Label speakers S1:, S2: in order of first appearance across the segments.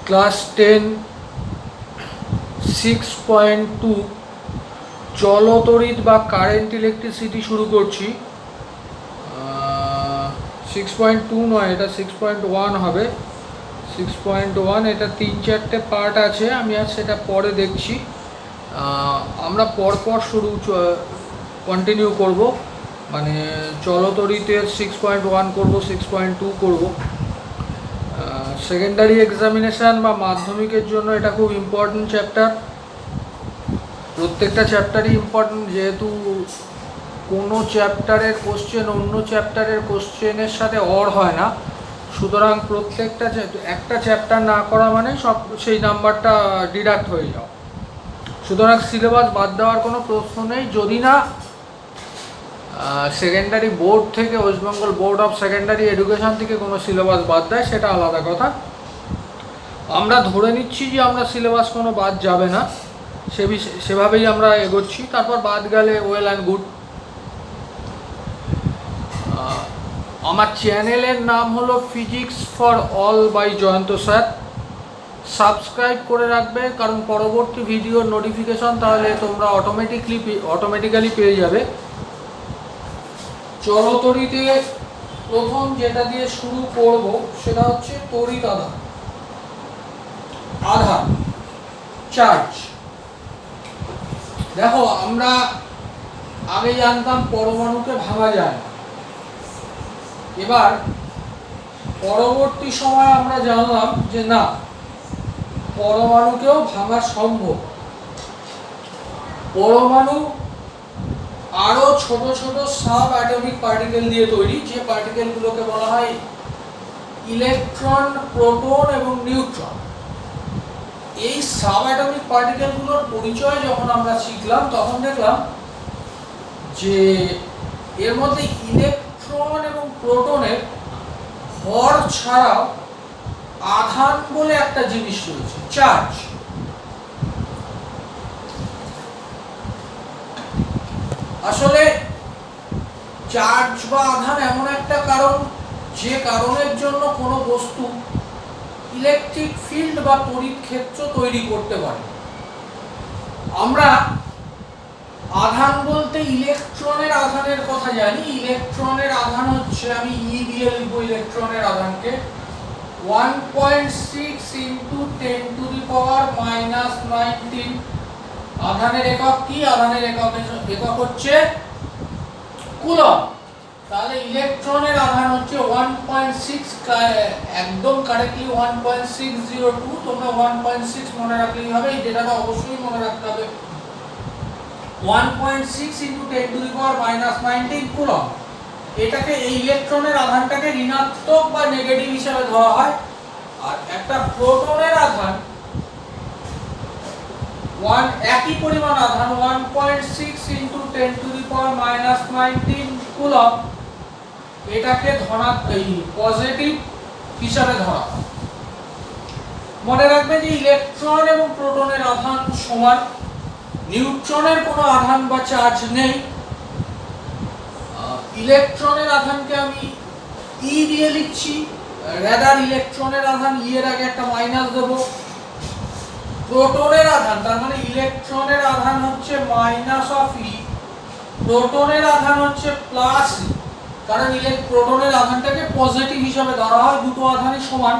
S1: Class 10 6.2 চলতড়িৎ বা current electricity শুরু করছি। 6.2 নয়, এটা 6.1 হবে। 6.1 এটা 3-4টে পার্ট আছে, আমি আর সেটা পরে দেখছি। আমরা পরপর কন্টিনিউ করব, মানে চলতড়িতের 6.1 করব, 6.2 করব। সেকেন্ডারি এক্সামিনেশান বা মাধ্যমিকের জন্য এটা খুব ইম্পর্টেন্ট চ্যাপ্টার। প্রত্যেকটা চ্যাপ্টারই ইম্পর্টেন্ট, যেহেতু কোনো চ্যাপ্টারের কোশ্চেন অন্য চ্যাপ্টারের কোশ্চেনের সাথে অর হয় না, সুতরাং প্রত্যেকটা একটা চ্যাপ্টার না করা মানে সব সেই নাম্বারটা ডিডাক্ট হয়ে যাও। সুতরাং সিলেবাস বাদ দেওয়ার কোনো প্রশ্ন নেই, যদি না সেকেন্ডারি বোর্ড থেকে, West Bengal board of secondary education থেকে কোনো সিলেবাস বাদ দেয়, সেটা আলাদা কথা। আমরা ধরে নিচ্ছি যে আমরা সিলেবাস কোনো বাদ যাবে না, সেভাবেই আমরা এগোচ্ছি। তারপর বাদ গেলে ওয়েল অ্যান্ড গুড। আমার চ্যানেলের নাম হলো physics for all by Jayanta sir. Subscribe করে রাখবে, কারণ পরবর্তী ভিডিওর নোটিফিকেশন তাহলে তোমরা অটোমেটিক্যালি পেয়ে যাবে। চলতড়িতে প্রথম যেটা দিয়ে শুরু করব সেটা হচ্ছে তড়িৎ আধান, চার্জ। দেখো, আমরা আগে জানতাম পরমাণুকে ভাঙা যায় না, এবার পরবর্তী সময় আমরা জানলাম যে না, পরমাণুকেও ভাঙা সম্ভব। পরমাণু আরো ছোট ছোট সাব অ্যাটমিক পার্টিকেল দিয়ে তৈরি, যে পার্টিকেলগুলোকে বলা হয় ইলেকট্রন, প্রোটন এবং নিউট্রন। এই সাব অ্যাটমিক পার্টিকেলগুলোর পরিচয় যখন আমরা শিখলাম, তখন দেখলাম যে এর মধ্যে ইলেকট্রন এবং প্রোটনের ভর ছাড়াও আধান বলে একটা জিনিস রয়েছে, চার্জ। আসলে চার্জ বা আধান এমন একটা কারণ, যে কারণের জন্য কোনো বস্তু ইলেকট্রিক ফিল্ড বা তড়িৎ ক্ষেত্র তৈরি করতে পারে। আমরা আধান বলতে ইলেকট্রনের আধানের কথা জানি। ইলেকট্রনের আধান হচ্ছে, আমি ই দিয়ে লিখব ইলেকট্রনের আধানকে, 1.6 × 10⁻⁻19। আধানের একক কি? আধানের একক হচ্ছে কুলম্ব। তাহলে ইলেকট্রনের আধান হচ্ছে 1.6, একদম কারেক্টলি 1.602। তোমরা 1.6 মনে রাখলেই হবে, এই ডেটাটা অবশ্যই মনে রাখতে হবে। 1.6 × 10⁻⁻19 কুলম্ব। এটাকে, এই ইলেকট্রনের আধানটাকে ঋণাত্মক বা নেগেটিভ হিসেবে ধরা হয়। আর একটা প্রোটনের আধান একই পরিমাণ আধান 1.6 × 10⁻⁻19 কুলম্ব, এটাকে পজিটিভ হিসাবে ধরা হয়। মনে রাখবে যে ইলেকট্রন এবং প্রোটনের আধান সমান, নিউট্রনের কোনো আধান বা চার্জ নেই। ইলেকট্রনের আধানকে আমি ই দিয়ে লিখছি, রাদার ইলেকট্রনের আধান ই এর আগে একটা মাইনাস দেব। প্রোটনের আধান, তার মানে ইলেকট্রনের আধান হচ্ছে -ই, প্রোটনের আধান হচ্ছে +ই, কারণ প্রোটনের আধানটাকে পজিটিভ হিসাবে ধরা হয়। দুটো আধানই সমান,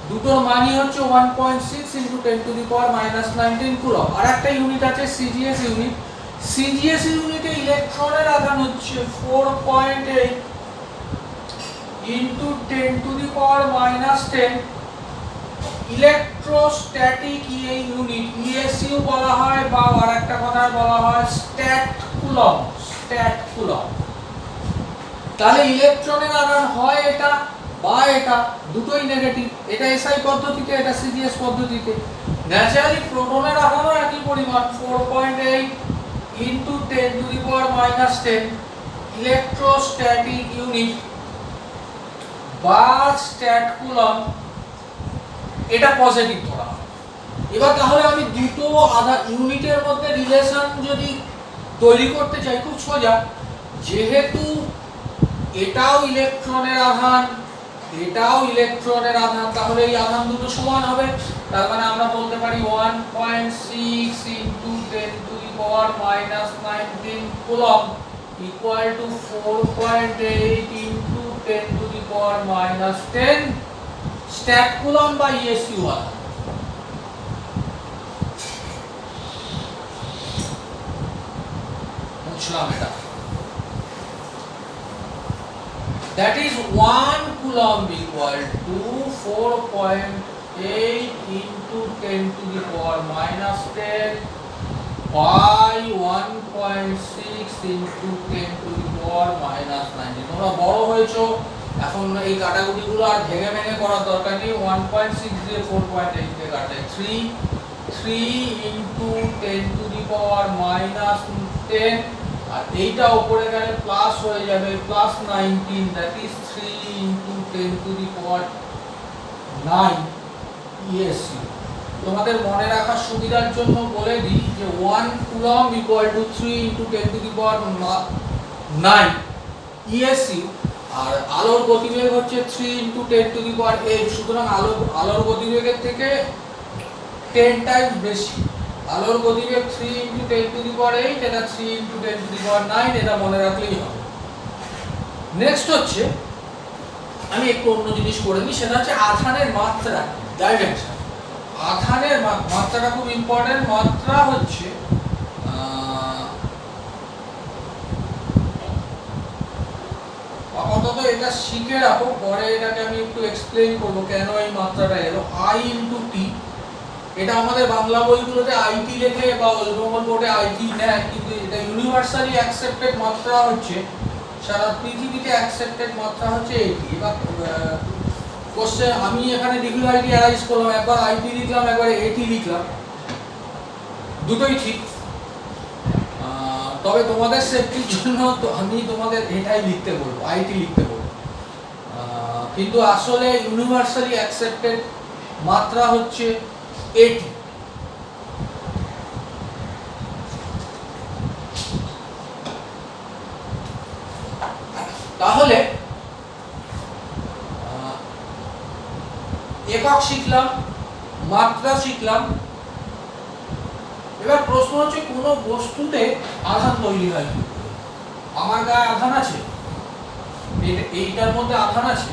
S1: দুটোর মানই হচ্ছে 1.6 × 10⁻⁻19 কুলম্ব। আর একটা ইউনিট আছে সিজিএস ইউনিট। সিজিএস ইউনিটে ইলেকট্রনের আধান হচ্ছে 4.8 × 10⁻⁻10। ইলেকট্রোস্ট্যাটিক ইউনিট, ইএসইউ বলা হয়, বা আরেকটা কথায় বলা হয় স্ট্যাট কুলম্ব। তাহলে ইলেকট্রনের আধান হয় এটা বা এটা, দুটোই নেগেটিভ। এটা এসআই পদ্ধতিতে, এটা সিজিএস পদ্ধতিতে। ন্যাচারালি প্রোটনের আধানও একই পরিমাণ, 4.8 × 10⁻⁻10। ইলেকট্রোস্ট্যাটিক ইউনিট বা স্ট্যাট কুলম্ব, এটা পজিটিভ ধরা হয়। এবার তাহলে আমি দুটো ইউনিটের মধ্যে রিলেশন যদি তৈরি করতে চাই, খুব সোজা। যেহেতু এটাও ইলেকট্রনের আধান, এটাও ইলেকট্রনের আধান, তাহলে এই আধান দুটো সমান হবে। তার মানে আমরা বলতে পারি 1.6 into 10 to the power minus 19 coulomb equal to 4.8 into 10 to the power minus 10 stack coulomb by ESU আধান। বুঝলাম এটা। That is 1 coulomb equal to 4.8 into 10 to the power minus 10 by 1.6 into 10 to the power minus 19। তোমরা বড় হয়েছো, এখন এই কাটাকুটিগুলো আর ভেঙে ভেঙে করার দরকার নেই। 1.6 দিয়ে 4.8 দিয়ে কাটে 3 into 10 to the power minus 10, আর এইটা উপরে গেলে প্লাস হয়ে যাবে plus 19, that is 3 into 10 to the power 9 ESU। তোমাদের মনে রাখার সুবিধার জন্য বলে দিই যে 1 coulomb equal to 3 into 10 to the power 9 ESU, আর আলোর গতিবেগ হচ্ছে 3 into 10 to the power 8। সুতরাং আলোর গতিবেগের থেকে 10 টাইমস বেশি। আলোর গতিবেগ 3 into 10 to the power 8, এটা 3 into 10 to the power 9, এটা মনে রাখলেই হবে। নেক্সট হচ্ছে আমি একটু অন্য জিনিস করে নিই, সেটা হচ্ছে আধানের মাত্রা, ডাইমেনশন। আধানের মাত্রাটা খুব ইম্পর্টেন্ট। মাত্রা হচ্ছে আপাতত এটা শিখে রাখো, পরে এটাকে আমি একটু এক্সপ্লেইন করবো কেন এই মাত্রাটা এলো। I into T, এটা আমাদের বাংলা বইগুলোতে আইটি লেখে বা ওয়েস্ট বেঙ্গল বোর্ডে আইটি নেয়, কিন্তু এটা ইউনিভার্সালি অ্যাকসেপ্টেড মাত্রা হচ্ছে, সারা পৃথিবীতে অ্যাকসেপ্টেড মাত্রা হচ্ছে এইটি। এবার কোশ্চেন আমি এখানে ডিফিকাল্টি অ্যারাইজ করলাম, একবার আইটি লিখলাম, একবার এটি লিখলাম, দুটোই ঠিক। তবে তোমাদের সেফটির জন্য তো আমি তোমাদের এটাই লিখতে বলবো, আইটি লিখতে বলবো। কিন্তু আসলে ইউনিভার্সালি অ্যাকসেপ্টেড মাত্রা হচ্ছে এটি। তাহলে একক শিখলাম, মাত্রা শিখলাম। এবার প্রশ্ন হচ্ছে কোন বস্তুতে আধান তৈরি হয় কি? আমার গায়ে আধান আছে, এইটার মধ্যে আধান আছে।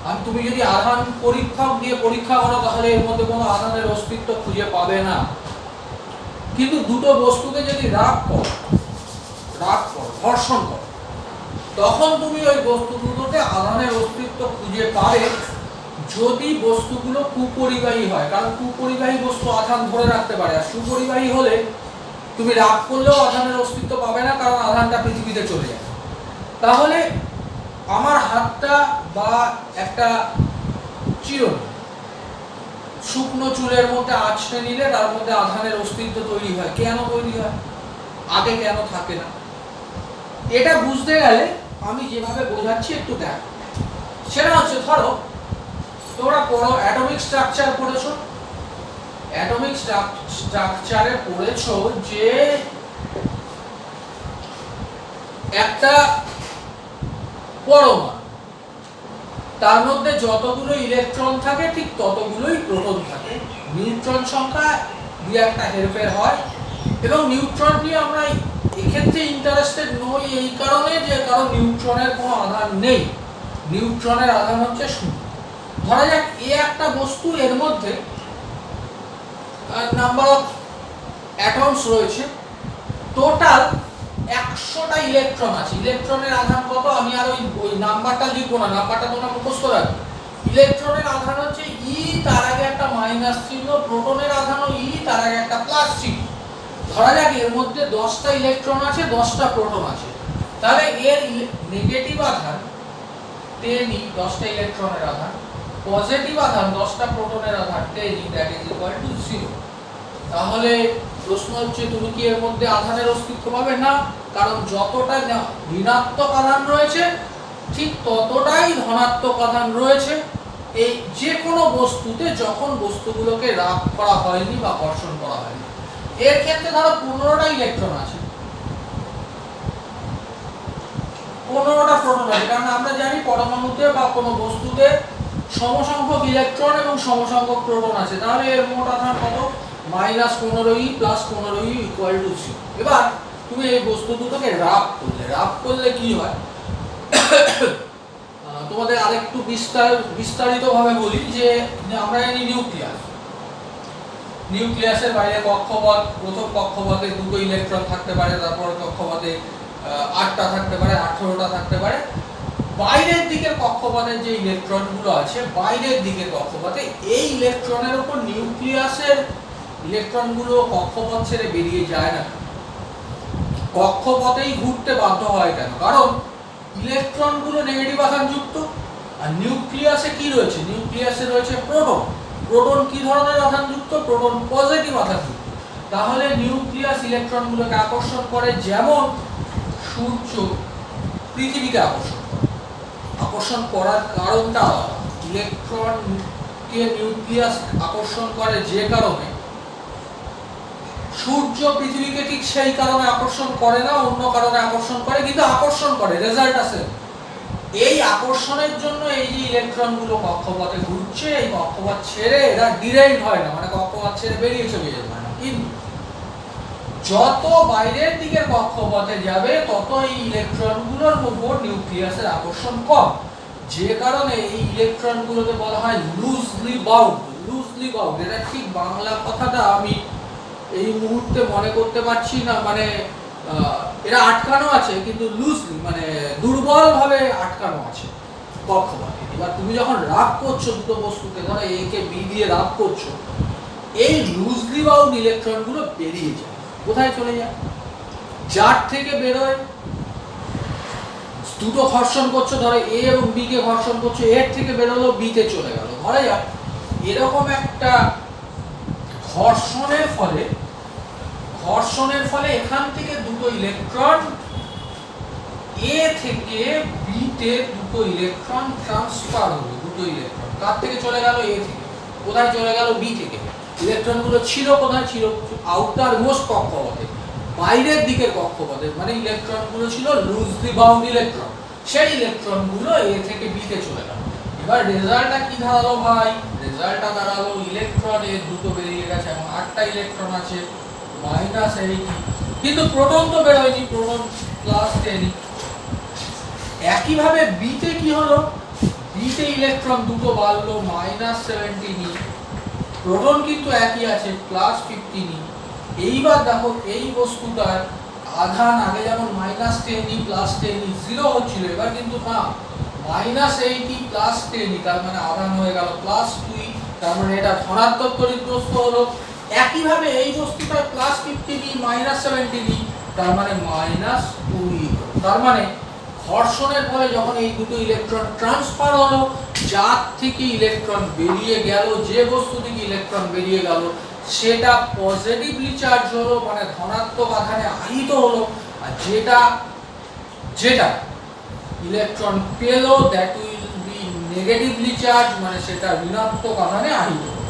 S1: আর তুমি যদি আধান পরীক্ষক দিয়ে পরীক্ষা করো তাহলে এর মধ্যে কোনো আধানের অস্তিত্ব খুঁজে পাবে না। কিন্তু দুটো বস্তুকে যদি রাগ করো, ঘর্ষণ করো, তখন তুমি ওই বস্তু দুটোতে আধানের অস্তিত্ব খুঁজে পাবে যদি বস্তুগুলো কুপরিবাহী হয়। কারণ কুপরিবাহী বস্তু আধান ধরে রাখতে পারে, আর সুপরিবাহী হলে তুমি রাগ করলেও আধানের অস্তিত্ব পাবে না, কারণ আধানটা পৃথিবীতে চলে যাবে। তাহলে আমার হাতটা বা একটা চিরুনি শুকনো চুলের মধ্যে আঁচড়ে নিলে তার মধ্যে আধানের অস্তিত্ব তৈরি হয়। কেন তৈরি হয়? আগে কেন থাকে না? এটা বুঝতে গেলে আমি যেভাবে বোঝাচ্ছি একটু দেখ। সেটা হচ্ছে, ধরো তোমরা পড়ো অ্যাটমিক স্ট্রাকচার পড়েছো, অ্যাটমিক স্ট্রাকচারে পড়েছো যে একটা পরমাণু, তার মধ্যে যতগুলো ইলেকট্রন থাকে ঠিক ততগুলোই প্রোটন থাকে। নিউট্রন সংখ্যা দুই একটা হেরফের হয়, এবং নিউট্রন নিয়ে আমরা এক্ষেত্রে ইন্টারেস্টেড নই এই কারণে যে কারণ নিউট্রনের কোনো আধান নেই, নিউট্রনের আধান হচ্ছে শূন্য। ধরা যাক এ একটা বস্তু, এর মধ্যে নাম্বার অফ অ্যাটমস রয়েছে, টোটাল 100টা ইলেকট্রন আছে। ইলেকট্রনের আধান কত? আমি আর ওই নাম্বারটা লিখবো না, নাম্বারটা তোমরা মুখস্থ রাখবে। ইলেকট্রনের আধান হচ্ছে ই, তার আগে একটা মাইনাস চিহ্ন, প্রোটনের আধানও ই, তার আগে একটা প্লাস চিহ্ন। ধরা যাক এর মধ্যে 10টা ইলেকট্রন আছে, 10টা প্রোটন আছে, তাহলে এর নেগেটিভ আধান 10e, 10টা ইলেকট্রনের আধান, পজিটিভ আধান 10টা প্রোটনের আধান 10e, that is equal to 0। তাহলে প্রশ্ন হচ্ছে তুমি কি এর মধ্যে আধানের অস্তিত্ব পাবে? না, কারণ যতটা ঋণাত্মক আধান রয়েছে ঠিক ততটাই ধনাত্মক আধান রয়েছে এই যে কোনো বস্তুতে যখন বস্তুগুলোকে রাগ করা হয়নি বা ঘর্ষণ করা হয়নি। এর ক্ষেত্রে ধরো 15টা ইলেকট্রন আছে, 15টা প্রোটন আছে, কারণ আমরা জানি পরমাণুতে বা কোনো বস্তুতে সমসংখ্যক ইলেকট্রন এবং সমসংখ্যক প্রোটন আছে। তাহলে এর মোট আধান কত? -15e + 15e = 0। এবার তুমি এই বস্তু দুটোকে রাব করলে কি হয়, তোমাদের আরেকটু বিস্তারিতভাবে বলি যে আমরা জানি নিউক্লিয়াসের বাইরে কক্ষপথ, প্রথম কক্ষপথে দুটো ইলেকট্রন থাকতে পারে, তারপর কক্ষপথে 8টা থাকতে পারে, 18টা থাকতে পারে। বাইরের দিকের কক্ষপথের যে ইলেকট্রনগুলো আছে, বাইরের দিকের কক্ষপথে এই ইলেকট্রনের উপর নিউক্লিয়াসের ইলেকট্রনগুলো কক্ষপথ ছেড়ে বেরিয়ে যায় না, কক্ষপথেই ঘুরতে বাধ্য হয়। কেন? কারণ ইলেকট্রনগুলো নেগেটিভ আধানযুক্ত, আর নিউক্লিয়াসে কি রয়েছে? নিউক্লিয়াসে রয়েছে প্রোটন। প্রোটন কি ধরনের আধানযুক্ত? Proton positive আধানযুক্ত। তাহলে নিউক্লিয়াস ইলেকট্রনগুলোকে আকর্ষণ করে, যেমন সূর্য পৃথিবীকে আকর্ষণ করে। আকর্ষণ করার কারণটা ইলেকট্রনকে নিউক্লিয়াস আকর্ষণ করে যে কারণে, সূর্য পৃথিবীকে ঠিক সেই কারণে আকর্ষণ করে না, অন্য কারণে আকর্ষণ করে, কিন্তু আকর্ষণ করে, রেজাল্ট আছে। এই আকর্ষণের জন্য এই যে ইলেকট্রনগুলো কক্ষপথে ঘুরছে, এই কক্ষপথ ছেড়ে এরা ডিরাইভ হয় না, মানে কক্ষপথ ছেড়ে বেরিয়ে চলে যেতে পারে না। কিন্তু যত বাইরের দিকের কক্ষপথে যাবে তত এই ইলেকট্রনগুলোর উপর নিউক্লিয়াসের আকর্ষণ কম, যে কারণে এই ইলেকট্রনগুলোকে বলা হয় লুজলি বাউন্ড। এটা ঠিক বাংলা কথাটা আমি এই মুহূর্তে মনে করতে পারছি না, মানে এরা আটকানো আছে, কিন্তু লুজলি মানে দুর্বলভাবে আটকানো আছে কক্ষপথে। এবার তুমি যখন রাব করছো দুটো বস্তুকে, ধরো এ কে বি দিয়ে রাব করছো, এই লুজলি বাউন্ড ইলেকট্রনগুলো বেরিয়ে যায়। কোথায় চলে যায়? যার থেকে বেরোয়, দুটো ঘর্ষণ করছো, ধরো এ এবং বি কে ঘর্ষণ করছো, এর থেকে বেরোলো, বি তে চলে গেল। ধরা যাক এরকম একটা ঘর্ষণের ফলে এখান থেকে দুটো ইলেকট্রন, এ থেকে বি তে দুটো ইলেকট্রন ট্রান্সফার হলো। দুটো ইলেকট্রন কার থেকে চলে গেল? এ থেকে। কোথায় চলে গেল? বি থেকে। ইলেকট্রনগুলো ছিল কোথায়? ছিল আউটার মোস্ট কক্ষপথে, বাইরের দিকের কক্ষপথে, মানে ইলেকট্রনগুলো ছিল লুজলি বাউন্ড ইলেকট্রন। সেই ইলেকট্রনগুলো এ থেকে বি তে চলে গেল। এবার রেজাল্টটা কি দাঁড়ালো ভাই? রেজাল্টটা দাঁড়ালো ইলেকট্রন এর দুটো বেরিয়ে গেছে এবং 8টা ইলেকট্রন আছে, -80। কিন্তু প্রোটন তো বের হয়নি, প্রোটন +10। একইভাবে বি তে কি হলো? বি তে ইলেকট্রন দুটো বাড়লো, -17। প্রোটন কিন্তু একই আছে, +15। এইবার দেখো এই বস্তুটার আধান আগে যেমন -10e +10e 0 হচ্ছিল, এবার কিন্তু না, -80 +10e, তার মানে আধান হয়ে গেল +2, তার মানে এটা ধনাত্মক তড়িৎগ্রস্ত হলো। একইভাবে এই বস্তুটার +15e -17e, তার মানে -20। তার মানে ঘর্ষণের ফলে যখন এই দুটো ইলেকট্রন ট্রান্সফার হলো, যার থেকে ইলেকট্রন বেরিয়ে গেল, যে বস্তু থেকে ইলেকট্রন বেরিয়ে গেল সেটা পজিটিভলি চার্জ হলো, মানে ধনাত্মক আধানে আহিত হলো। আর যেটা ইলেকট্রন পেলো, that will be negatively charge, মানে সেটা ঋণাত্মক আধানে আহিত হলো।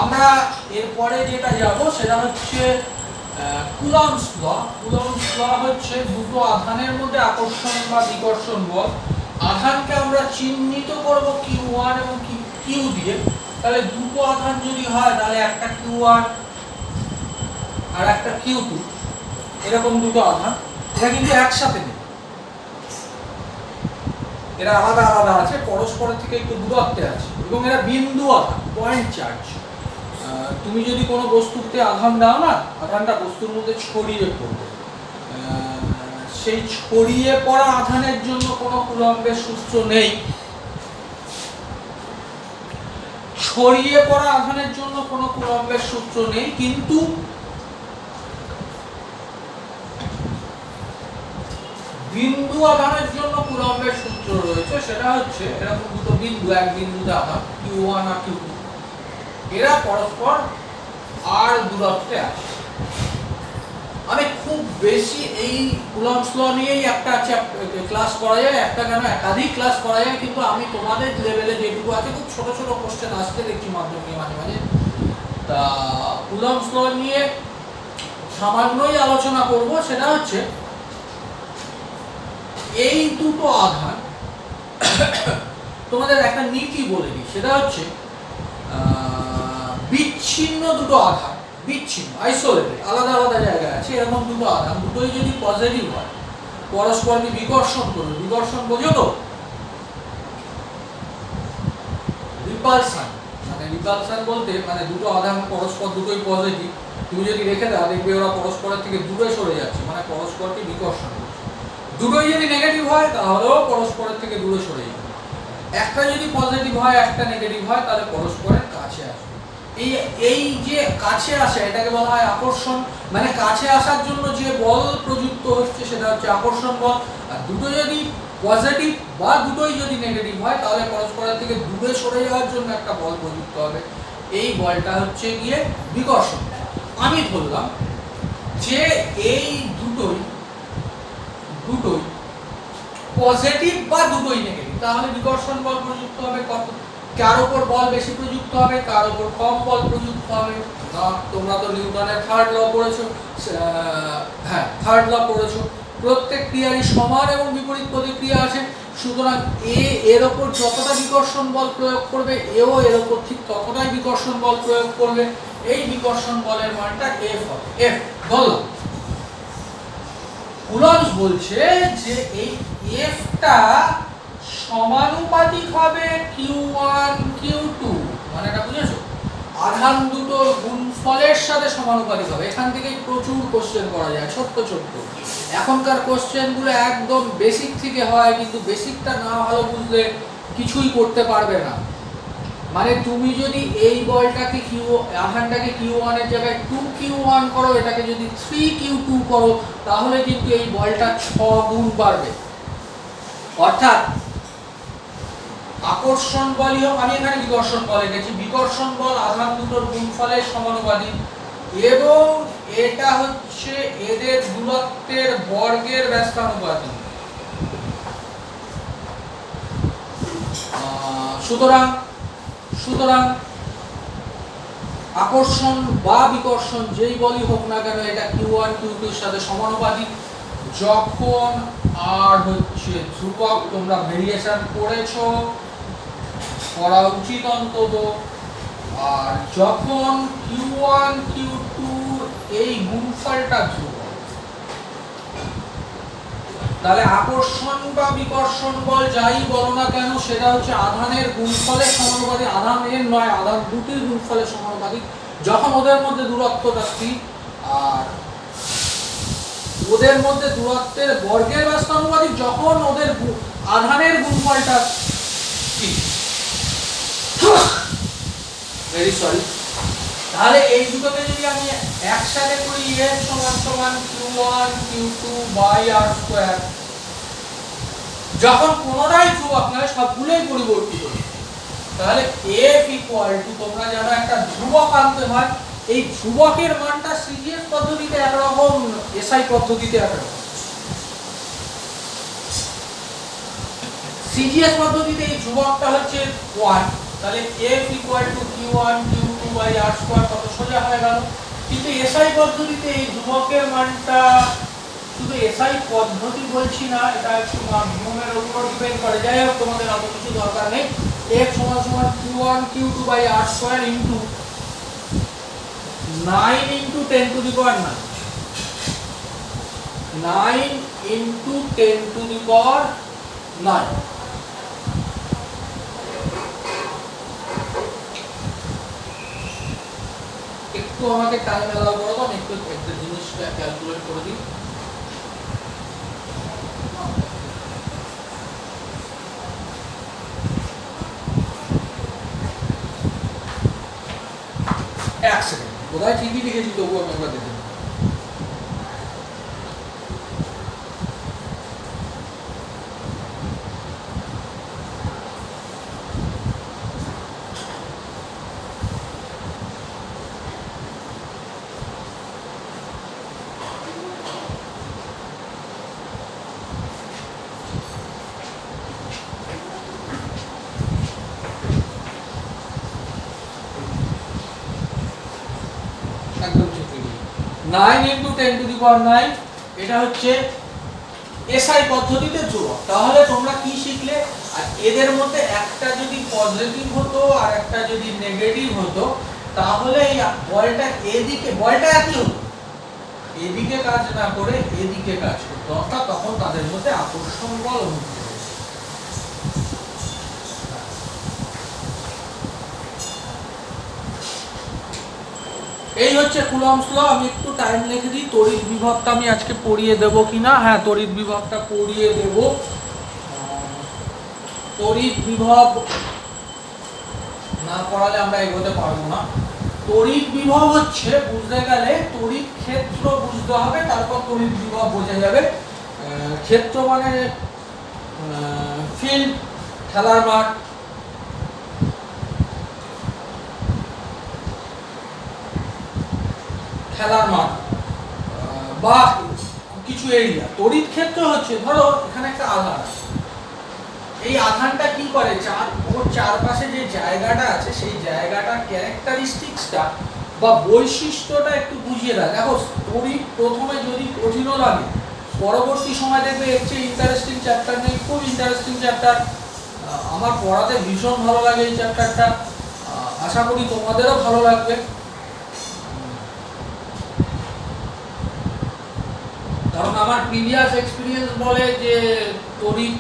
S1: আমরা এরপরে যেটা যাব সেটা হচ্ছে কুলম্বস ল। কুলম্বস ল হচ্ছে দুটো আধানের মধ্যে আকর্ষণ বা বিকর্ষণ বল। আধানকে আমরা চিহ্নিত করব Q1 এবং Q দিয়ে। তাহলে দুটো আধান যদি হয়, তাহলে একটা Q1 আর একটা Q2, এরকম দুটো আধান। এটা কিন্তু একসাথে নেই, এরা আলাদা আলাদা আছে, পরস্পরের থেকে একটু দূরত্বে আছে, এবং এরা বিন্দু আধান, পয়েন্ট চার্জ। তুমি যদি কোনো বস্তুতে আধান দাও না, আধানটা বস্তুর মধ্যে ছড়িয়ে পড়বে। সেই ছড়িয়ে পড়া আধানের জন্য কোনো কুলম্বের সূত্র নেই। ছড়িয়ে পড়া আধানের জন্য কোনো কুলম্বের সূত্র নেই, কিন্তু বিন্দু আধানের জন্য কুলম্বের সূত্র রয়েছে। সেটা হচ্ছে এরকম দুটো বিন্দু, এক বিন্দুতে আধান Q1 আর Q2, এরা পরস্পর আর দূরত্বে আছে। আমি খুব বেশি এই কুলম্বস ল নিয়েই একটা ক্লাস করা যায়, একটা কেন একাধিক ক্লাস করা যায়, কিন্তু আমি তোমাদের লেভেলে যেটুকু আছে, খুব ছোট ছোট কোশ্চেন আসতে দেখছি মাধ্যমিকে মাঝে মাঝে। তা কুলম্বস ল নিয়ে সামান্যই আলোচনা করব, সেটা হচ্ছে এই দুটো আধান তোমাদের একটা নীতি বলে দিই, সেটা হচ্ছে বিচ্ছিন্ন দুটো আধান, বিচ্ছিন্ন আইসোলেটেড, আলাদা আলাদা জায়গায় আছে, এরকম দুটো আধান দুটোই যদি পজিটিভ হয় পরস্পরকে বিকর্ষণ করবে। বিকর্ষণ বোঝো তো? রিপালশন, মানে রিপালশন বলতে মানে দুটো আধান পরস্পর দুটোই পজিটিভ, তুমি যদি রেখে দাও দেখবে ওরা পরস্পরের থেকে দূরে সরে যাচ্ছে, মানে পরস্পরকে বিকর্ষণ করছে। দুটোই যদি নেগেটিভ হয় তাহলেও পরস্পরের থেকে দূরে সরে যাবে। একটা যদি পজিটিভ হয় একটা নেগেটিভ হয় তাহলে পরস্পরের কাছে আসবে। এই যে কাছে আসে এটাকে বলা হয় আকর্ষণ, মানে কাছে আসার জন্য যে বল প্রযুক্ত হচ্ছে সেটা হচ্ছে আকর্ষণ বল। আর দুটো যদি পজিটিভ বা দুটোই যদি নেগেটিভ হয় তাহলে পরস্পরের থেকে দূরে সরে যাওয়ার জন্য একটা বল প্রযুক্ত হবে, এই বলটা হচ্ছে গিয়ে বিকর্ষণ। আমি ধরলাম যে এই দুটোই পজিটিভ বা দুটোই নেগেটিভ, তাহলে বিকর্ষণ বল প্রযুক্ত হবে কত? কার উপর বল বেশি প্রযুক্ত হবে, কার উপর কম বল প্রযুক্ত হবে? না, তোমরা তো নিউটনের থার্ড ল পড়েছো, হ্যাঁ থার্ড ল পড়েছো, প্রত্যেক ক্রিয়ারই সমান এবং বিপরীত প্রতিক্রিয়া আছে। সুতরাং এর ওপর যতটা বিকর্ষণ বল প্রয়োগ করবে এও এর ওপর ঠিক ততটাই বিকর্ষণ বল প্রয়োগ করবে। এই বিকর্ষণ বলের মানটা এফ হবে। এফ বললাম, কুলম্বস বলছে যে এই এফটা সমানুপাতিক হবে Q1 Q2, মানে এটা বুঝেছো? আধান দুটোর গুণফলের সাথে সমানুপাতিক হবে। এখান থেকেই প্রচুর কোশ্চেন করা যায়, ছোট্ট ছোট্ট। এখনকার কোশ্চেনগুলো একদম বেসিক থেকে হয়, কিন্তু বেসিকটা না ভালো বুঝলে কিছুই করতে পারবে না। মানে তুমি যদি এই বলটাকে আধানটাকে Q1 এর জায়গায় 2Q1 করো, এটাকে যদি 3Q2 করো, তাহলে কিন্তু এই বলটা 6 গুণ বাড়বে। অর্থাৎ আকর্ষণ বলই হোক, আমি এখানে বিকর্ষণ বল লিখেছি, বিকর্ষণ বল আধান দুটোর গুণফলের সমানুপাতিক এবং এটা হচ্ছে এদের দূরত্বের বর্গের ব্যস্তানুপাতিক। সুতরাং আকর্ষণ বা বিকর্ষণ যেই বলই হোক না কেন এটা Q1 Q2 এর সাথে সমানুপাতিক। যখন আর হচ্ছে ধ্রুবক, তোমরা ভেরিয়েশন পড়েছো, পড়া উচিত অন্তত। আর যখন Q1 Q2 এই গুণফলটা ধ্রুবক, তাহলে আকর্ষণ বা বিকর্ষণ বল যাই বলো না কেন সেটা হচ্ছে আধানের গুণফলের সমানুপাতিক। আধানের নয়, আধান দুটির গুণফলের সমানুপাতিক যখন ওদের মধ্যে দূরত্বটা স্থির, আর ওদের মধ্যে দূরত্বের বর্গের ব্যস্তানুপাতিক যখন ওদের আধানের গুণফলটা স্থির। Very sorry. তাহলে এই দুটোকে যদি আমি একসাথে করি, F সমান সমান Q1 Q2 by R square, যখন কোনটাই ধ্রুবক নয় সবগুলোই পরিবর্তিত, তাহলে F ইকুয়াল টু, তোমরা জানো একটা ধ্রুবক আনতে হয়, এই ধ্রুবকের মানটা সিজিএস পদ্ধতিতে একরকম, এসআই পদ্ধতিতে একরকম। সিজিএস পদ্ধতিতে এই ধ্রুবকটা হচ্ছে 1, তাহলে F equal to Q1 Q2 by R square, কত সোজা হয়ে গেল। কিন্তু এসআই পদ্ধতিতে এই ধ্রুবকের মানটা, শুধু এসআই পদ্ধতি বলছি না, এটা একটু মাধ্যমের উপর ডিপেন্ড করে, যাই হোক তোমাদের অত কিছু দরকার নেই। F সমান সমান Q1 Q2 by R square into 9 into 10 to the power 9, 9 into 10 to the power 9। একটু আমাকে টাইম অ্যালাউ করো, আমি একটু একটা জিনিসটা ক্যালকুলেট করে দিই। এক সেকেন্ড, কোথায় ঠিকই লিখেছি তবুও আমি একবার দেখে নেব। একদম ঠিক লিখেছি। 9 ইন্টু 10⁹, এটা হচ্ছে এসআই পদ্ধতিতে ধ্রুবক। তাহলে তোমরা কি শিখলে, আর এদের মধ্যে একটা যদি পজিটিভ হতো আর একটা যদি নেগেটিভ হতো, তাহলে এই বলটা এদিকে, বলটা একই হতো, এদিকে কাজ না করে এদিকে কাজ করতো, অর্থাৎ তখন তাদের মধ্যে আকর্ষণ বল অনুভূত হতো। এই হচ্ছে কুলম্বস ল। আমি একটু টাইম লিখে দিই। তড়িৎ বিভবটা আমি আজকে পড়িয়ে দেবো কিনা, হ্যাঁ তড়িৎ বিভবটা পড়িয়ে দেব। তড়িৎ বিভব না পড়ালে আমরা এগোতে পারবো না। তড়িৎ বিভব হচ্ছে, বুঝতে গেলে তড়িৎ ক্ষেত্র বুঝতে হবে, তারপর তড়িৎ বিভব বোঝা যাবে। ক্ষেত্র মানে ফিল্ড, খেলার মাঠ, খেলার মাঠ বা কিছু এরিয়া। তড়িৎ ক্ষেত্র হচ্ছে, ধরো এখানে একটা আধান আছে, এই আধানটা কি করে, ওর চারপাশে যে জায়গাটা আছে সেই জায়গাটার ক্যারেক্টারিস্টিক্সটা বা বৈশিষ্ট্যটা একটু বুঝিয়ে দেয়। দেখো তড়িৎ প্রথমে যদি কঠিনও লাগে, পরবর্তী সময় দেখবে এর চেয়ে ইন্টারেস্টিং চ্যাপ্টার নেই। খুব ইন্টারেস্টিং চ্যাপ্টার, আমার পড়াতে ভীষণ ভালো লাগে এই চ্যাপ্টারটা, আশা করি তোমাদেরও ভালো লাগবে। কারণ আমার প্রিভিয়াস এক্সপিরিয়েন্স বলে যে তড়িৎ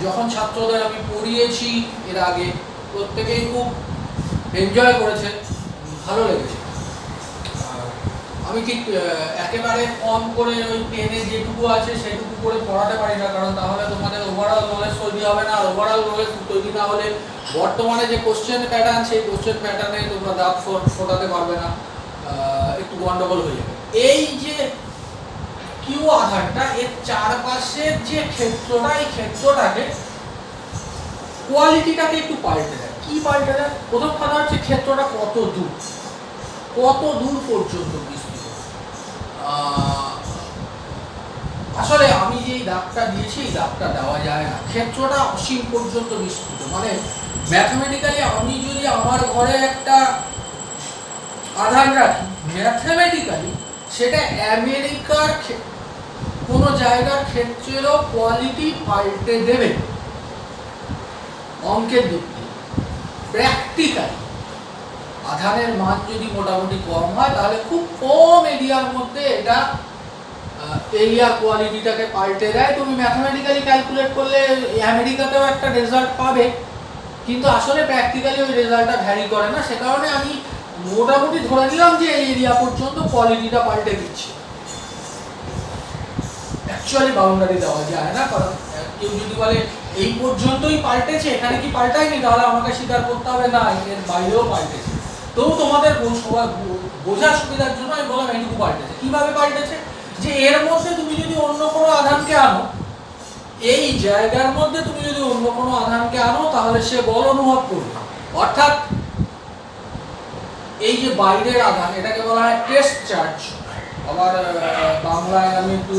S1: যখন ছাত্রদের আমি পড়িয়েছি এর আগে, প্রত্যেকেই খুব এনজয় করেছে, ভালো লেগেছে। আমি ঠিক একেবারে কম করে ওই টেনে যেটুকু আছে সেটুকু করে পড়াতে পারি না, কারণ তাহলে তোমাদের ওভারঅল নলেজ তৈরি হবে না। আর ওভারঅল নলেজ তৈরি না হলে বর্তমানে যে কোশ্চেন প্যাটার্ন, সেই কোশ্চেন প্যাটার্নে তোমরা দাগ ফোটাতে পারবে না, একটু গন্ডগোল হয়ে যাবে। এই যে কিউ আধারটা, এর চারপাশের যে ক্ষেত্রটা, এই ক্ষেত্রটাকে কোয়ালিটিটাকে একটু পাল্টে দেয়। কি পাল্টে দেয়? প্রথম কথা হচ্ছে ক্ষেত্রটা কত দূর, কত দূর পর্যন্ত বিস্তৃত। আসলে আমি যে দাগটা দিয়েছি, এই দাগটা দেওয়া যায় না। ক্ষেত্রটা অসীম পর্যন্ত বিস্তৃত, মানে ম্যাথমেটিক্যালি আমি যদি আমার ঘরে একটা আধান রাখি, ম্যাথমেটিক্যালি সেটা আমেরিকার কোনো জায়গার ক্ষেত্রেরও কোয়ালিটি পাল্টে দেবে অঙ্কের দিক দিয়ে। প্র্যাকটিক্যালি আধানের মান যদি মোটামুটি কম হয়, তাহলে খুব কম এরিয়ার মধ্যে এটা এরিয়ার কোয়ালিটিটাকে পাল্টে দেয়। তুমি ম্যাথমেটিক্যালি ক্যালকুলেট করলে আমেরিকাতেও একটা রেজাল্ট পাবে, কিন্তু আসলে প্র্যাকটিক্যালি ওই রেজাল্টটা ভ্যারি করে না। সে কারণে আমি মোটামুটি ধরে নিলাম যে এই এরিয়া পর্যন্ত কোয়ালিটিটা পাল্টে দিচ্ছে। অ্যাকচুয়ালি বাউন্ডারি দেওয়া যায় না, কারণ কেউ যদি বলে এই পর্যন্তই পাল্টেছে, এখানে কি পাল্টায়নি, তাহলে আমাকে স্বীকার করতে হবে না এর বাইরেও পাল্টেছে। তো তোমাদের বোঝার সুবিধার জন্য আমি বললাম এইটুকু পাল্টেছে। কিভাবে পাল্টেছে? যে এর মধ্যে তুমি যদি অন্য কোনো আধানকে আনো, এই জায়গার মধ্যে তুমি যদি অন্য কোনো আধানকে আনো, তাহলে সে বল অনুভব করবে। অর্থাৎ এই যে বাইরের আধান, এটাকে বলা হয় টেস্ট চার্জ। আবার বাংলায় আমি একটু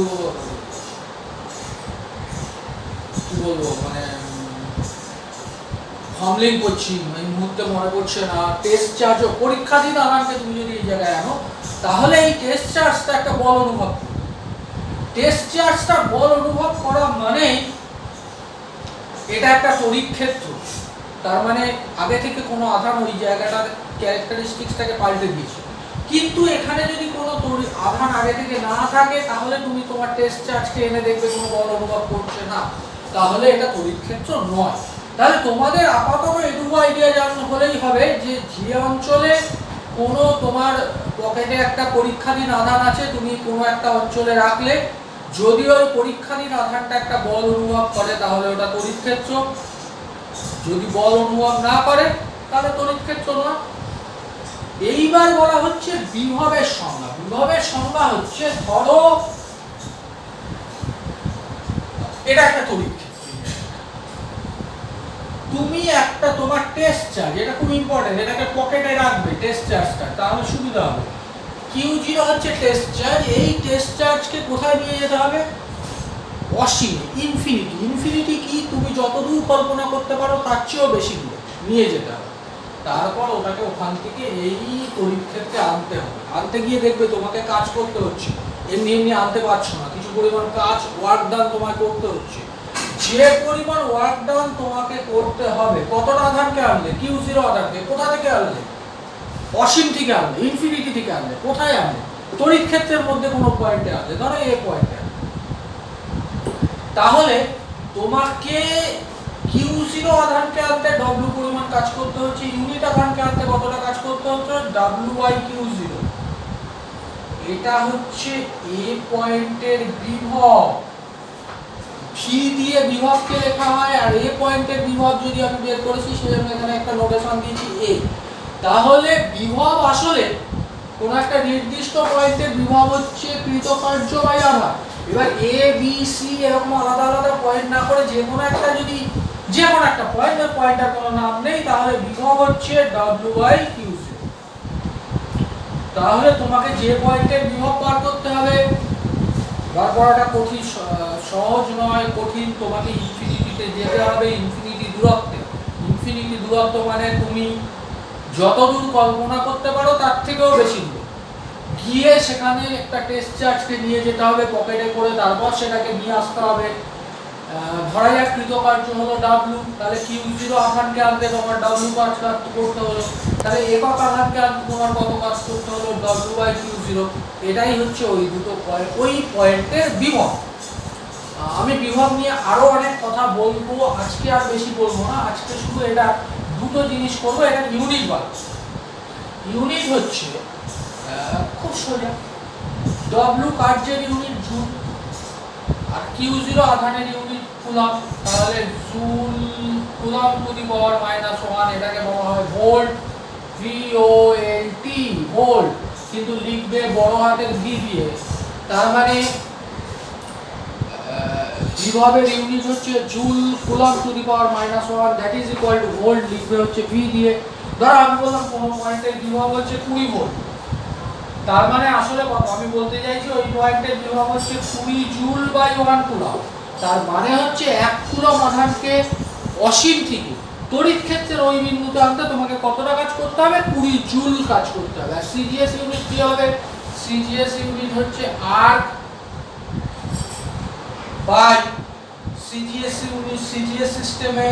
S1: কি বলবো, মানে হামলিং করছি, এই মুহূর্তে মনে পড়ছে না। টেস্ট চার্জ, পরীক্ষাধীন আধানকে তুমি যদি এই জায়গায় আনো, তাহলে এই টেস্ট চার্জটা একটা বল অনুভব করবে। টেস্ট চার্জটা বল অনুভব করা মানে এটা একটা তড়িৎ ক্ষেত্র, তার মানে আগে থেকে কোনো আধান ওই জায়গাটার ক্যারেক্টারিস্টিক্সটাকে পাল্টে দিয়েছে। কিন্তু এখানে যদি কোনো আধান আগে থেকে না থাকে, তাহলে তুমি তোমার টেস্ট চার্জকে এনে দেখবে কোনো বল অনুভব করছে না, তাহলে এটা তড়িৎ ক্ষেত্র নয়। তাহলে তোমাদের আপাতত এটুকু আইডিয়া জানানো হলেই হবে যে যে অঞ্চলে কোনো তোমার পকেটে একটা পরীক্ষাধীন আধান আছে, তুমি কোনো একটা অঞ্চলে রাখলে যদি ওই পরীক্ষাধীন আধানটা একটা বল অনুভব করে, তাহলে ওটা তড়িৎ ক্ষেত্র। যদি বল অনুভব না করে, তাহলে তড়িৎ ক্ষেত্র নয়। এইবার বলা হচ্ছে বিভবের সংজ্ঞা। বিভবের সংজ্ঞা হচ্ছে, ধরো এটা একটা তড়িৎ ক্ষেত্র, তুমি একটা তোমার টেস্ট চার্জ, এটা খুব ইম্পর্টেন্ট, এটাকে পকেটে রাখবে টেস্ট চার্জটা, তাহলে সুবিধা হবে। Q0 হচ্ছে টেস্ট চার্জ। এই টেস্ট চার্জকে কোথায় নিয়ে যেতে হবে? অসীমে, ইনফিনিটি। ইনফিনিটি কি? তুমি যতদূর কল্পনা করতে পারো তার চেয়েও বেশি দূরে নিয়ে যেতে হবে। তারপর ওটাকে ওখান থেকে এই তড়িৎ ক্ষেত্রে আনতে হবে। আনতে গিয়ে দেখবে তোমাকে কাজ করতে হচ্ছে, এমনি এমনি আনতে পারছো না, কিছু পরিমাণ কাজ ওয়ার্ক ডান তোমায় করতে হচ্ছে। যে পরিমাণ ওয়ার্ক ডান তোমাকে করতে হবে, কতটা আধানকে আনলে, Q0 আধানকে কোথা থেকে আনলে, অসীম থেকে আনলে, ইনফিনিটি থেকে আনলে, কোথায় আনলে, তড়িৎ ক্ষেত্রের মধ্যে কোনো পয়েন্টে আনলে, ধরো এ পয়েন্টে। তাহলে তোমাকে Q0 আধানকে আনতে W পরিমাণ কাজ করতে হচ্ছে, ইউনিট আধানকে আনতে কতটা কাজ করতে হচ্ছে, W/Q0। এটা হচ্ছে এ পয়েন্টের বিভব, ভি দিয়ে বিভবকে লেখা হয়, আর এ পয়েন্টের বিভব যদি আমি বের করেছি সেজন্য এখানে একটা নোটেশন দিয়েছি এ। তাহলে বিভব আসলে কোন একটা নির্দিষ্ট পয়েন্টের বিভব হচ্ছে কৃতকার্য বাই আধান। এবার এ বি সি এরকম আলাদা আলাদা পয়েন্ট না করে যে কোনো একটা যদি, যে কোনো একটা পয়েন্টের পয়েন্টার কোনো নাম নেই, তাহলে বিভব হচ্ছে W/Q0। তাহলে তোমাকে যে পয়েন্টের বিভব বার করতে হবে, বার করাটা কঠিন, সহজ নয়, কঠিন। তোমাকে ইনফিনিটিতে যেতে হবে, ইনফিনিটি দূরত্বে। ইনফিনিটি দূরত্ব মানে তুমি যতদূর কল্পনা করতে পারো তার থেকেও বেশি দূর গিয়ে সেখানে একটা টেস্ট চার্জকে নিয়ে যেতে হবে পকেটে করে, তারপর সেটাকে নিয়ে আসতে হবে। ধরা যাক কৃতকার্য হলো W, তাহলে Q0 আধানকে আনতে তোমার W কাজ করতে হলো, তাহলে একক আধানকে আনতে তোমার কত কাজ করতে হলো, W/Q0। এটাই হচ্ছে ওই দুটো পয়েন্ট, ওই পয়েন্টের বিভব। আমি বিভব নিয়ে আরো অনেক কথা বলবো, আজকে আর বেশি বলবো না, আজকে শুধু এটা দুটো জিনিস করবো। এটা ইউনিট বার। ইউনিট হচ্ছে খুব সোজা, W কার্যের ইউনিট জুল, আর Q0 আধানের ইউনিট কুলম্ব। তাহলে জুল কুলম্ব টু দি পাওয়ার -1, এটাকে বলা হয় ভোল্ট, VOLT, ভোল্ট, কিন্তু লিখবে বড় হাতের V দিয়ে। তার মানে বিভবের ইউনিট হচ্ছে joule coulomb two the power -1, that is equal to volt, লিখবে হচ্ছে V দিয়ে। ধরো আমি বললাম কোন পয়েন্টের বিভব হচ্ছে 20 ভোল্ট, তার মানে আসলে আমি বলতে চাইছি ওই পয়েন্টের বিভব হচ্ছে 20 জুল বাই 1 কুলম্ব। তার মানে হচ্ছে 1 কুলম্ব আধানকে অসীম থেকে তড়িৎ ক্ষেত্রের ওই বিন্দুতে আনতে তোমাকে কতটা কাজ করতে হবে, 20 জুল কাজ করতে হবে। আর সিজিএস ইউনিট কি হবে, সিজিএস ইউনিট হচ্ছে আর্ক বাই সিজিএস ইউনিট। সিজিএস সিস্টেমে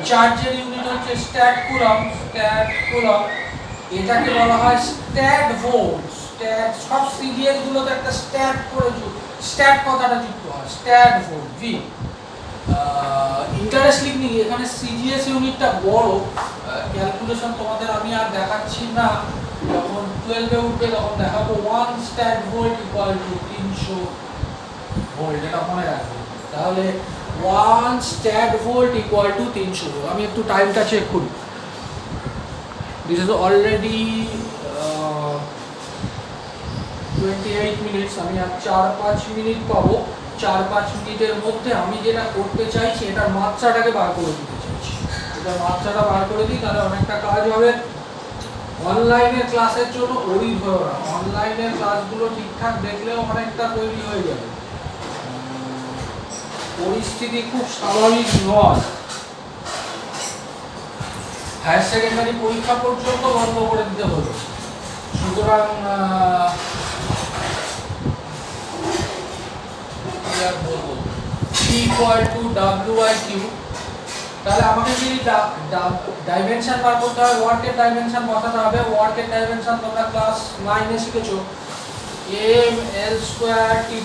S1: চার্জের ইউনিট হচ্ছে স্ট্যাট কুলম্ব, স্ট্যাট কুলম্ব। এটাকে বলা হয় স্ট্যাট ভোল্ট। স্ট্যাট, সব সিরিয়াল গুলোতে একটা স্ট্যাট করে স্ট্যাট কথাটা যুক্ত হয়, স্ট্যাট ভোল্ট ভি। ইন্টারেস্টিংলি এখানে সিজিএস ইউনিটটা বড়, ক্যালকুলেশন তোমাদের আমি আর দেখাচ্ছি না, যখন 12 এ উঠবে তখন দেখাবো। 1 stat volt equal to 300 volt, এটা মনে রাখবে। তাহলে 1 stat volt equal to 300 volt. আমি একটু টাইমটা চেক করি। This is already 28 minutes। আমি আর 4-5 মিনিট পাবো। 4-5 মিনিটের মধ্যে আমি যেটা করতে চাইছি এটার মাত্রাটাকে বার করে দিতে চাইছি। এটার মাত্রাটা বার করে দিই, তাহলে অনেকটা কাজ হবে। অনলাইনের ক্লাসের জন্য ওই ধরো না, অনলাইনের ক্লাসগুলো ঠিকঠাক দেখলেও অনেকটা তৈরি হয়ে যাবে। পরিস্থিতি খুব স্বাভাবিক নয়। হায়ার সেকেন্ডারি পরীক্ষা পর্যন্ত বন্ধ করে দিতে হলো, সুতরাং P=W/Q। তাহলে আমাকে যদি ডাইমেনশন বার করতে হয়, ওয়ার্কের ডাইমেনশন বসাতে হবে। ওয়ার্কের ডাইমেনশন তোমরা ক্লাস 9 এ শিখেছো, mL²T⁻²।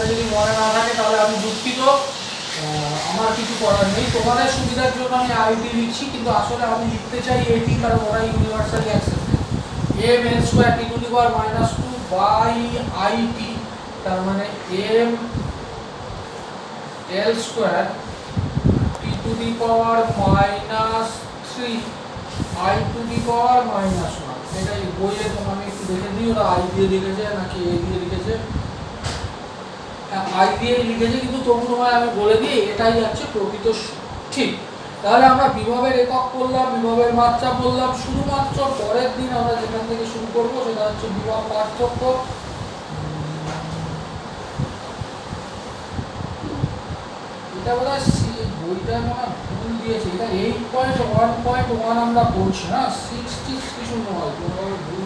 S1: যদি মনে না থাকে তাহলে আমি দুঃখিত, আমার কিছু করার নেই। তোমাদের সুবিধার জন্য আমি আইটি লিখছি, কিন্তু আসলে আমি লিখতে চাই এটি, কারণ ওরা ইউনিভার্সালি অ্যাকসেপ্টেড। mL²T⁻²/IT, তার মানে mL²T⁻³ এটাই বইয়ে। আমি একটু দেখে দিই ওরা আই দিয়ে লিখেছে নাকি এ দিয়ে লিখেছে। আই দিয়ে লিখেছে, কিন্তু তবু তোমায় আমি বলে দিই এটাই হচ্ছে প্রকৃত ঠিক। তাহলে আমরা বিভবের একক করলাম, বিভবের মাত্রা বললাম। শুধুমাত্র পরের দিন আমরা যেখান থেকে শুরু করব সেটা হচ্ছে বিভব পার্থক্য। এটা বোধহয় বইটা মনে হয় ভুল দিয়েছে, এটা 8.1.1 আমরা করছি না, 6 কিছু নয়, কোনোভাবে ভুল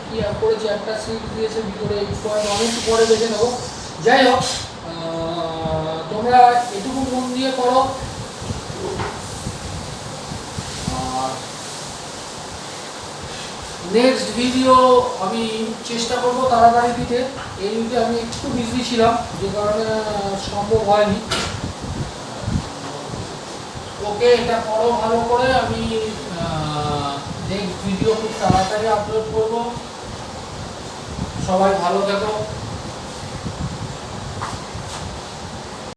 S1: কি করেছে, একটা 6 দিয়েছে ভিতরে 8.1, একটু পরে দেখে নেবো। যাই হোক, তোমরা এটুকু মন দিয়ে করো। নেক্সট ভিডিও আমি চেষ্টা করবো তাড়াতাড়ি দিতে, এই উইকে আমি একটু বিজি ছিলাম যে কারণে সম্ভব হয়নি। ওকে, এটা করো ভালো করে, আমি নেক্সট ভিডিও খুব তাড়াতাড়ি আপলোড করবো। সবাই ভালো থেকো।